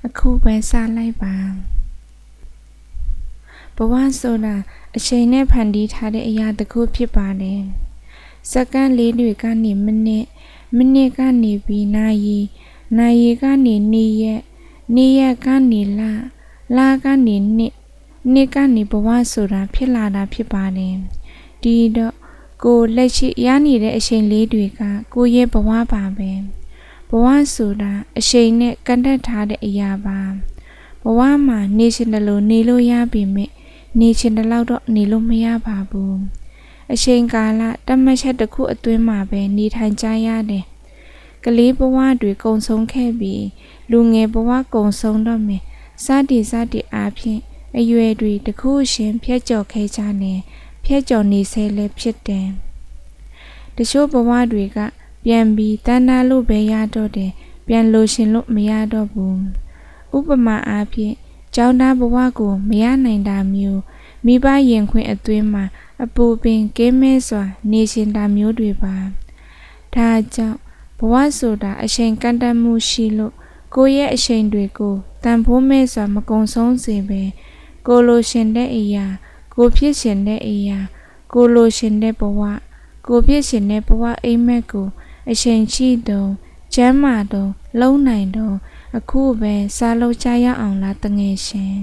အခုပဲစလိုက်ပါဘဝဆိုတာအချိန်နဲ့ဖန်တီးထားတဲ့အရာတစ်ခုဖြစ်ပါတယ်စက္ကန့်လေးတွေကနေမိနစ်ကနေပြီးနာရီကနေနေ့ရက်ကနေလကနေနှစ်ကနေဘဝဆိုတာဖြစ်လာတာဖြစ်ပါတယ်ဒီတော့ကိုလက်ရှိရနေတဲ့အချိန်လေးတွေကကိုရဲ့ဘဝပါပဲဘဝဆိုတာအချိန်နဲ့ကန့်တက်ထားတဲ့အရာပါဘဝမှာနေချင်တယ်လို့နေလို့ရပြီမြင့်နေချင်တယ်လို့တော့နေလို့မရပါဘူးအချိန်ကာလတတ်မှတ်ချက်တစ်ခုအတွင်းမှာပဲနေထိုင်ကြရတယ်ကလေးဘဝတွေကုံဆုံးခဲ့ပြီးလူငယ်ဘဝကုံဆုံးတော့မယ်စသည်အားဖြင့်အရွယ်တွေတစ်ခုရှင်ဖြတ်ကျော်ခဲ့ကြတယ်ဖြတ်ကျော်နေဆဲလည်းဖြစ်တယ်တချို့ဘဝတွေကပြန်ပြီးတန်းသားလို့ပဲရတော့တယ်ပြန်လို့ရှင်လို့မရတော့ဘူးဥပမာအားဖြင့်ကျောင်းသားဘဝကိုမရနိုင်တာမျိုးမိဘရင်ခွင်အတွင်းမှာအပူပင်ကင်းမဲစွာနေရှင်တာမျိုးတွေပါဒါကြောင့်ဘဝဆိုတာအချိန်ကန့်တတ်မှုရှိလို့ကိုယ့်ရဲ့အချိန်တွေကိုတန်ဖိုးမဲ့စွာမကုံဆုံးစေပဲကိုလိုရှင်တဲ့အရာကိုဖြစ်ရှင်တဲ့အရာကိုလိုရှင်တဲ့ဘဝကိုဖြစ်ရှင်တဲ့ဘဝအိမ်မက်ကိုအချိန်ရှိတုံးကျမ်းမာတုံးလုံနိုင်တုံးအခုပဲစားလို့ကြရအောင်လားတငယ်ရှင်